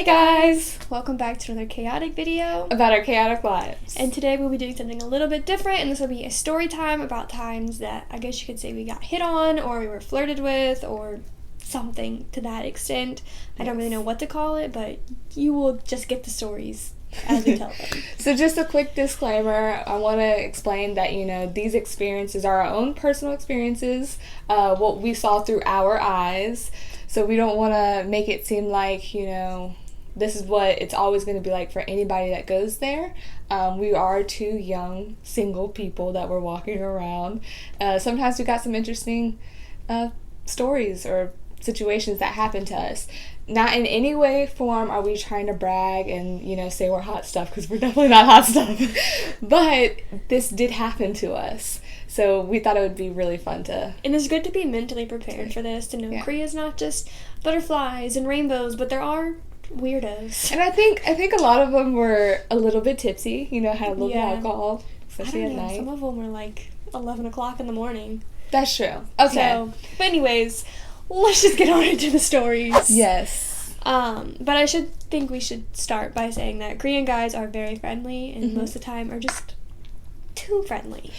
guys! Welcome back to another chaotic video about our chaotic lives. And today we'll be doing something a little bit different, and this will be a story time about times that I guess you could say we got hit on or we were flirted with or something to that extent. I don't really know what to call it, but you will just get the stories as we tell them. So just a quick disclaimer, I want to explain that, these experiences are our own personal experiences, what we saw through our eyes. So we don't want to make it seem like, this is what it's always going to be like for anybody that goes there. We are two young, single people that were walking around. Sometimes we got some interesting stories or situations that happened to us. Not in any way, form are we trying to brag and, say we're hot stuff, because we're definitely not hot stuff. But this did happen to us. So we thought it would be really fun to... And it's good to be mentally prepared for this, to know Korea's not just butterflies and rainbows, but there are weirdos. And I think a lot of them were a little bit tipsy, had a little bit of alcohol, especially at night. Some of them were like 11 o'clock in the morning. That's true. Okay. But anyways, let's just get on into the stories. Yes. But I think we should start by saying that Korean guys are very friendly, and most of the time are just too friendly.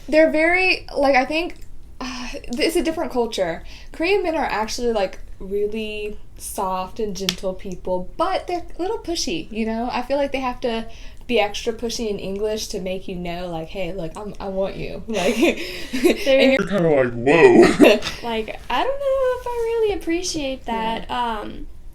They're very, I think it's a different culture. Korean men are actually, really soft and gentle people, but they're a little pushy, I feel like they have to be extra pushy in English to make you know, hey, look, I want you. They're kind of like, whoa. I don't know if I really appreciate that. Yeah.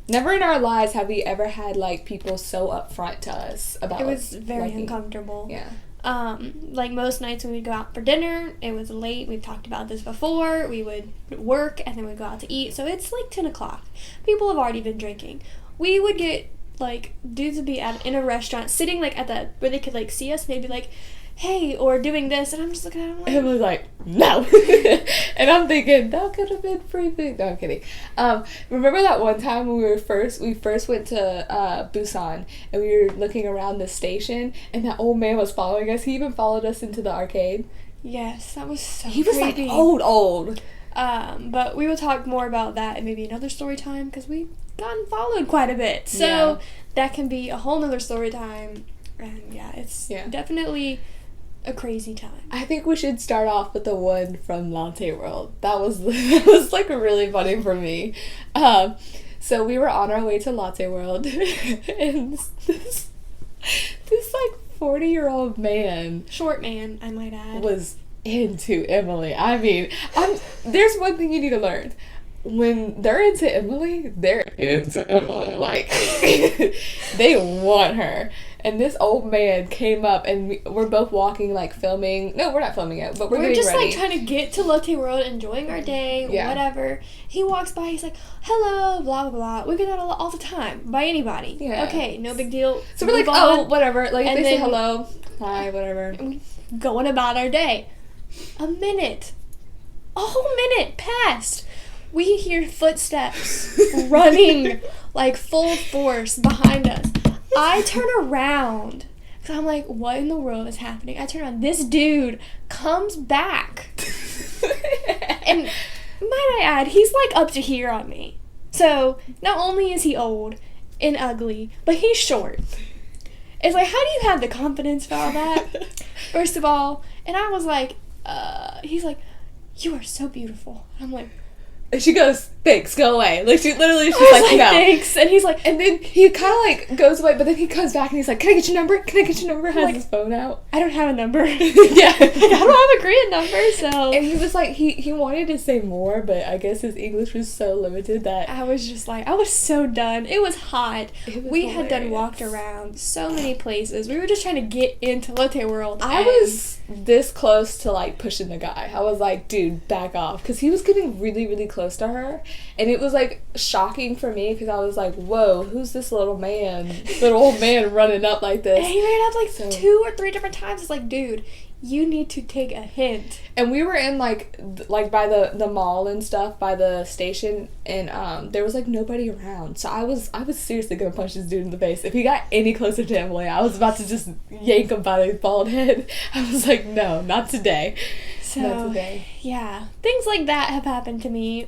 Never in our lives have we ever had, people so upfront to us about it was very uncomfortable. Yeah. Most nights when we'd go out for dinner, it was late. We've talked about this before. We would work and then we'd go out to eat. So it's 10 o'clock. People have already been drinking. We would get, dudes would be in a restaurant sitting, at where they could, see us, and they'd be like, hey, or doing this, and I'm just looking at them and I was like, no. And I'm thinking, that could have been free food. No, I'm kidding. Remember that one time when we first went to Busan, and we were looking around the station, and that old man was following us. He even followed us into the arcade. Yes, that was so He was creepy. Old. But we will talk more about that in maybe another story time, because we've gotten followed quite a bit. So that can be a whole nother story time. And it's definitely a crazy time. I think we should start off with the one from Latte World. That was really funny for me. So we were on our way to Latte World, and this 40-year-old man, short man, I might add, was into Emily. I mean, there's one thing you need to learn. When they're into Emily, they're into Emily. They want her. And this old man came up, and we're both walking, filming. No, we're not filming it, but we're getting just, ready. Trying to get to Latte World, enjoying our day, whatever. He walks by, he's like, hello, blah, blah, blah. We get that all the time, by anybody. Yeah. Okay, no big deal. So we're oh, whatever. If and they say hello, hi, whatever. And we going about our day. A whole minute passed. We hear footsteps running, full force behind us. I turn around, because I'm like, what in the world is happening? I turn around. This dude comes back. And might I add, he's, up to here on me. So, not only is he old and ugly, but he's short. It's how do you have the confidence for all that? First of all. And I was like, he's like, you are so beautiful. And I'm like, and she goes, thanks, go away. She's no. Thanks. And he's like, and then he kind of goes away, but then he comes back and he's like, can I get your number? Has his phone out. I don't have a number. Yeah. I don't have a Korean number, so. And he was he wanted to say more, but I guess his English was so limited that. I was just I was so done. It was hot. We hilarious. had done walked around so many places. We were just trying to get into Latte World. I was this close to pushing the guy. I was like, dude, back off. Because he was getting really, really close to her. And it was shocking for me, because I was like, whoa, who's this little old man running up like this? And he ran up 2 or 3 different times. It's dude, you need to take a hint. And we were in by the mall and stuff, by the station, and there was nobody around. So I was seriously gonna punch this dude in the face. If he got any closer to Emily, I was about to just yank him by his bald head. I was like, no, not today. So, not today. Yeah, things like that have happened to me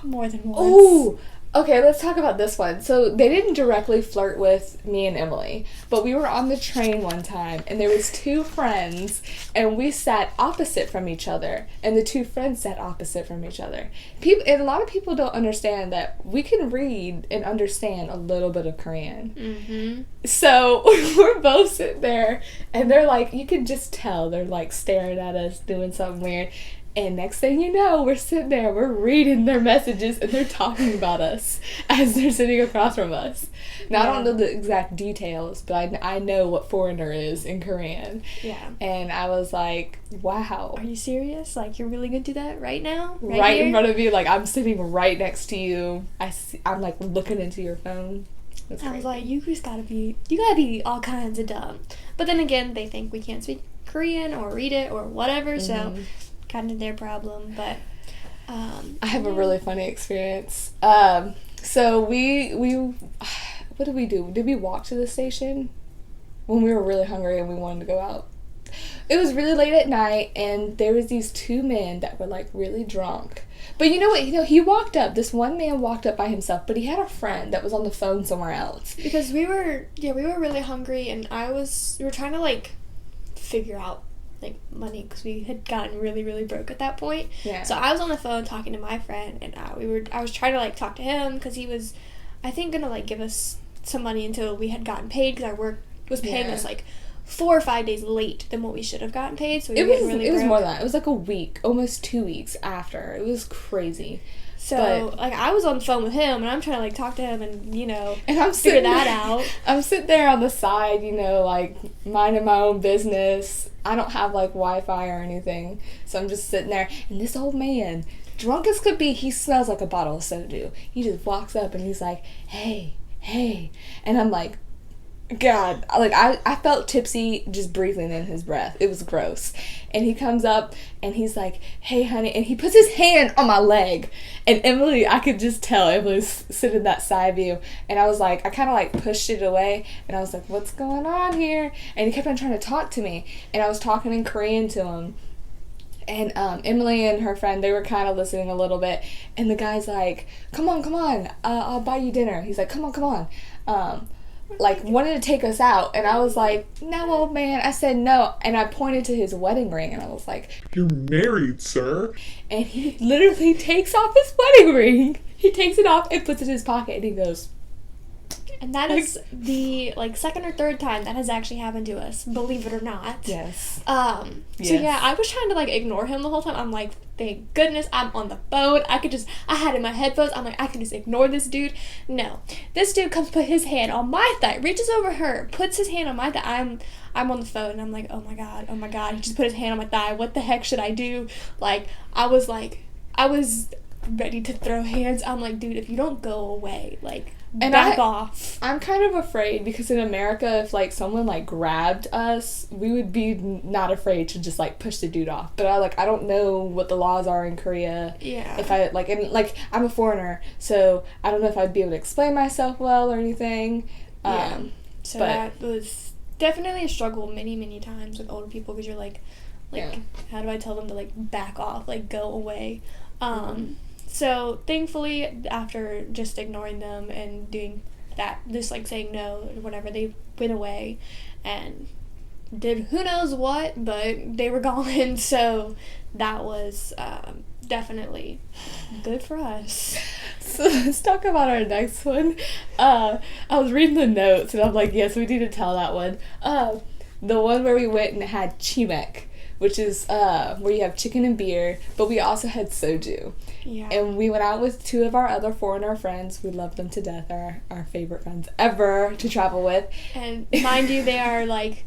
more than once. Oh, Okay, let's talk about this one. So they didn't directly flirt with me and Emily, but we were on the train one time, and there was two friends, and we sat opposite from each other, and the two friends sat opposite from each other. And a lot of people don't understand that we can read and understand a little bit of Korean. Mm-hmm. So we're both sitting there, and they're like, you can just tell they're like staring at us, doing something weird. And next thing you know, we're sitting there, we're reading their messages, and they're talking about us as they're sitting across from us. Now, Yeah. I don't know the exact details, but I know what foreigner is in Korean. Yeah. And I was like, wow. Are you serious? Like, you're really gonna do that right now? Right in here? front of you, like, I'm sitting right next to you. I'm, like, looking into your phone. That's I was crazy. like, you gotta be all kinds of dumb. But then again, they think we can't speak Korean or read it or whatever, so kind of their problem. But I have a really funny experience. So we what did we do? Did we walk to the station when we were really hungry and we wanted to go out? It was really late at night, and there was these two men that were like really drunk. But you know what? He walked up. This one man walked up by himself, but he had a friend that was on the phone somewhere else. because we were really hungry, and we were trying to like figure out like money because we had gotten really, really broke at that point. Yeah. So I was on the phone talking to my friend, and I was trying to like talk to him because he was, I think, gonna like give us some money until we had gotten paid, because our work was paying us like 4 or 5 days late than what we should have gotten paid. So we were getting really it was broke. more than that. It was like a week, almost 2 weeks after. It was crazy. So like I was on the phone with him, and I'm trying to like talk to him, and And I'm figure sitting that there, out. I'm sitting there on the side, like minding my own business. I don't have like Wi-Fi or anything, so I'm just sitting there. And this old man, drunk as could be, he smells like a bottle of soju. He just walks up and he's like, "Hey, hey," and I'm like, God, like I felt tipsy just breathing in his breath. It was gross. And he comes up and he's like, "Hey, honey," and he puts his hand on my leg. And Emily, I could just tell Emily's sitting that side view. And I was like, I kind of like pushed it away, and I was like, "What's going on here?" And he kept on trying to talk to me, and I was talking in Korean to him. And Emily and her friend, they were kind of listening a little bit. And the guy's like, come on, I'll buy you dinner. He's like, come on. Like, wanted to take us out. And I was like, no, old man. I said no. And I pointed to his wedding ring, and I was like, "You're married, sir." and he literally takes off his wedding ring. He takes it off and puts it in his pocket, and he goes, And that is the like second or third time that has actually happened to us, believe it or not. yes. So Yes. yeah, I was trying to like ignore him the whole time. I'm like, thank goodness I'm on the phone. I had in my headphones. I'm like, I can just ignore this dude. No, this dude comes, put his hand on my thigh, reaches over her, puts his hand on my thigh. I'm on the phone, and I'm like, oh my god. He just put his hand on my thigh. What the heck should I do? Like, I was ready to throw hands. I'm like, dude, if you don't go away, like, And back off. I'm kind of afraid because in America, if like someone like grabbed us, we would be not afraid to just like push the dude off. But I don't know what the laws are in Korea. Yeah. If I like, and like I'm a foreigner, so I don't know if I'd be able to explain myself well or anything. Yeah. So but- that was definitely a struggle many times with older people, because you're like, Yeah. how do I tell them to like back off, like go away? So thankfully, after just ignoring them and doing that, just like saying no or whatever, they went away and did who knows what, but they were gone. So that was definitely good for us. So let's talk about our next one. I was reading the notes and I'm like, yes, we need to tell that one. The one where we went and had chimek, which is where you have chicken and beer, but we also had soju. Yeah. And we went out with two of our other foreigner friends. We love them to death. Our favorite friends ever to travel with. And mind you, they are like,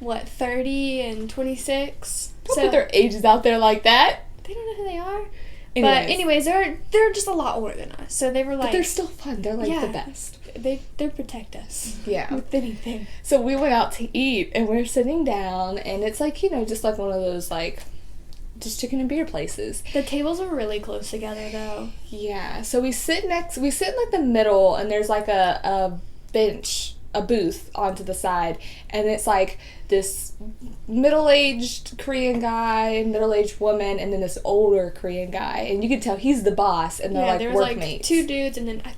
what, 30 and 26? Don't put their ages out there like that. They don't know who they are. Anyways. But anyways, they're just a lot older than us. So they were like, But they're still fun. They're like Yeah. the best. they protect us. Yeah. With anything. So we went out to eat, and we're sitting down, and it's like, just like one of those, like, just chicken and beer places. The tables are really close together, though. Yeah. So we sit in, like, the middle, and there's, like, a bench a booth onto the side, and it's like this middle-aged Korean guy, middle-aged woman, and then this older Korean guy, and you could tell he's the boss, and they're there was workmates. 2 dudes, and then I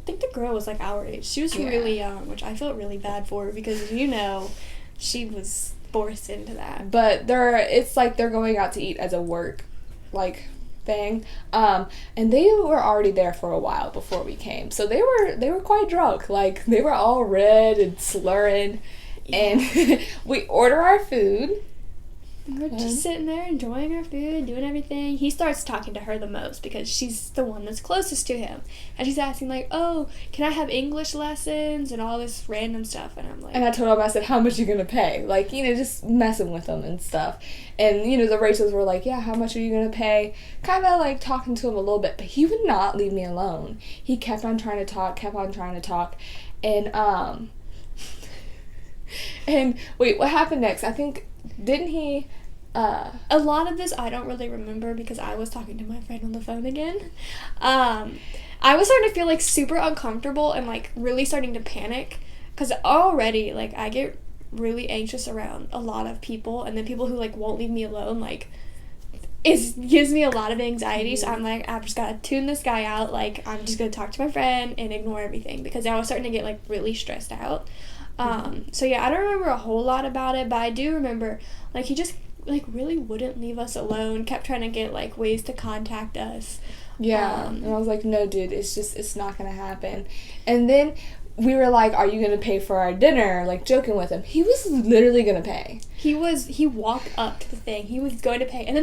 think the girl was like our age. She was really young, which I felt really bad for her because she was forced into that. But it's like they're going out to eat as a work thing, and they were already there for a while before we came, so they were quite drunk. Like, they were all red and slurring, and we order our food. We're just sitting there enjoying our food, doing everything. He starts talking to her the most because she's the one that's closest to him. And she's asking, like, oh, can I have English lessons and all this random stuff? And I'm like... And I told him, I said, how much are you going to pay? Like, just messing with him and stuff. And, the Rachels were like, yeah, how much are you going to pay? Kind of, like, talking to him a little bit. But he would not leave me alone. He kept on trying to talk. And, and, wait, what happened next? I think, didn't he... a lot of this I don't really remember because I was talking to my friend on the phone again. I was starting to feel, like, super uncomfortable and, like, really starting to panic because already, like, I get really anxious around a lot of people, and then people who, like, won't leave me alone, like, gives me a lot of anxiety. So I'm like, I've just got to tune this guy out. Like, I'm just going to talk to my friend and ignore everything because I was starting to get, like, really stressed out. So, yeah, I don't remember a whole lot about it, but I do remember, like, he just... like, really wouldn't leave us alone, kept trying to get, like, ways to contact us. Yeah, and I was like, no, dude, it's not gonna happen. And then we were like, are you gonna pay for our dinner? Like, joking with him. He was literally gonna pay. He walked up to the thing. He was going to pay. And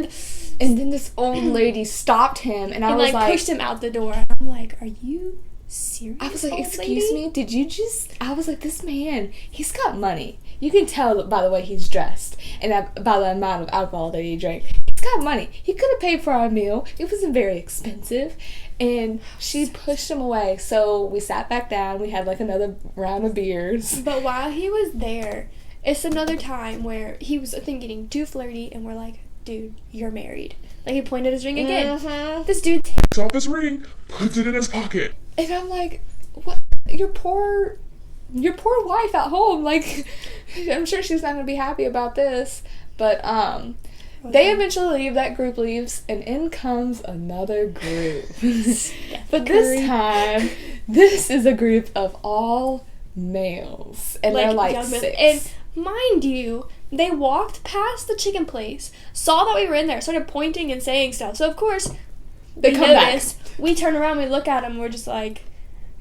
then this old lady stopped him, and I was like... pushed him out the door. I'm like, are you serious? I was like, excuse me? Did you just... I was like, this man, he's got money. You can tell by the way he's dressed and by the amount of alcohol that he drank. He's got money. He could have paid for our meal. It wasn't very expensive. And she pushed him away. So we sat back down. We had like another round of beers. But while he was there, it's another time where he was, I think, getting too flirty. And we're like, dude, you're married. Like, he pointed his ring again. Mm-hmm. This dude Takes off his ring, puts it in his pocket. And I'm like, what? Your poor wife at home, like, I'm sure she's not gonna be happy about this. But they eventually leave. That group leaves, and in comes another group. But this time, this is a group of all males, and they're like 6. And mind you, they walked past the chicken place, saw that we were in there, started pointing and saying stuff. So of course they come back. We turn around, we look at them, we're just like,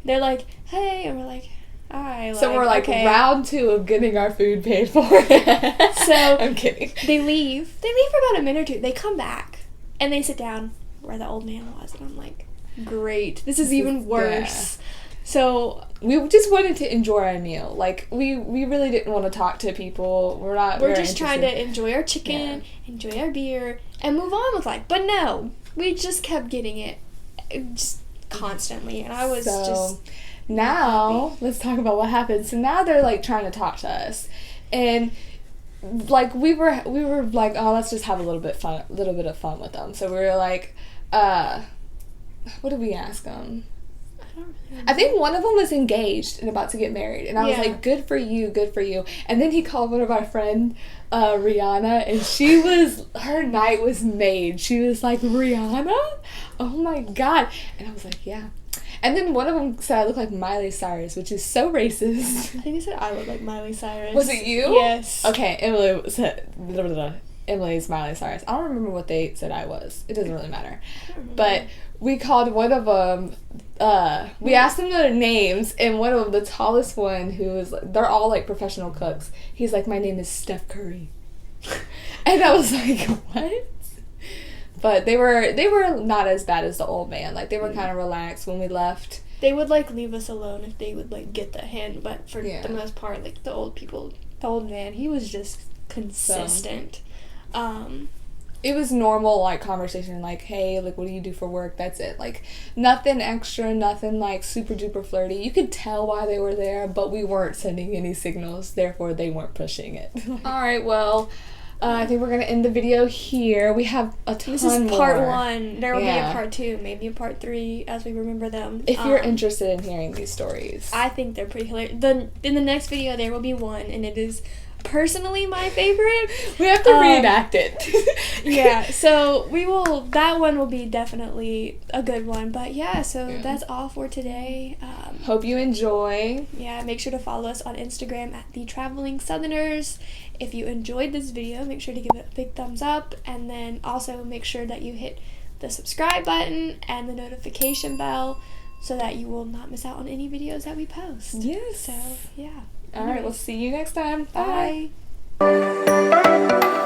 they're like, hey, and we're like, hi. So we're like, okay. Round 2 of getting our food paid for. So I'm kidding. They leave for about a minute or 2. They come back and they sit down where the old man was, and I'm like, great, this is even worse. Yeah. So we just wanted to enjoy our meal. Like, we really didn't want to talk to people. We're just trying to enjoy our chicken, enjoy our beer, and move on with life. But no, we just kept getting it just constantly, and I was just... Now, let's talk about what happened. So now they're, like, trying to talk to us. And, like, we were like, oh, let's just have a little bit of fun with them. So we were like, what did we ask them? I think one of them was engaged and about to get married. And I was like, good for you. And then he called one of our friends, Rihanna, and her night was made. She was like, Rihanna? Oh my God. And I was like, yeah. And then one of them said I look like Miley Cyrus, which is so racist. I think he said I look like Miley Cyrus. Was it you? Yes. Okay, Emily said, Emily's Miley Cyrus. I don't remember what they said I was. It doesn't really matter. But we called one of them, we asked them their names, and one of them, the tallest one, who was, they're all like professional cooks, he's like, my name is Steph Curry. And I was like, what? But they were not as bad as the old man. Like, they were kind of relaxed when we left. They would, like, leave us alone if they would, like, get the hint. But for the most part, like, the old man, he was just consistent. It was normal, like, conversation. Like, hey, like, what do you do for work? That's it. Like, nothing extra, nothing, like, super duper flirty. You could tell why they were there, but we weren't sending any signals. Therefore, they weren't pushing it. All right, well... I think we're going to end the video here. We have a ton more. This is part 1. There will be Yeah. a part 2, maybe a part 3 as we remember them. If you're interested in hearing these stories. I think they're pretty hilarious. In the next video, there will be one, and it is personally my favorite. We have to reenact it. Yeah, so that one will be definitely a good one. But yeah, so that's all for today. Hope you enjoy. Yeah, make sure to follow us on Instagram at The Traveling Southerners. If you enjoyed this video, make sure to give it a big thumbs up, and then also make sure that you hit the subscribe button and the notification bell so that you will not miss out on any videos that we post. Yes. So, yeah. All right, we'll see you next time. Bye. Bye.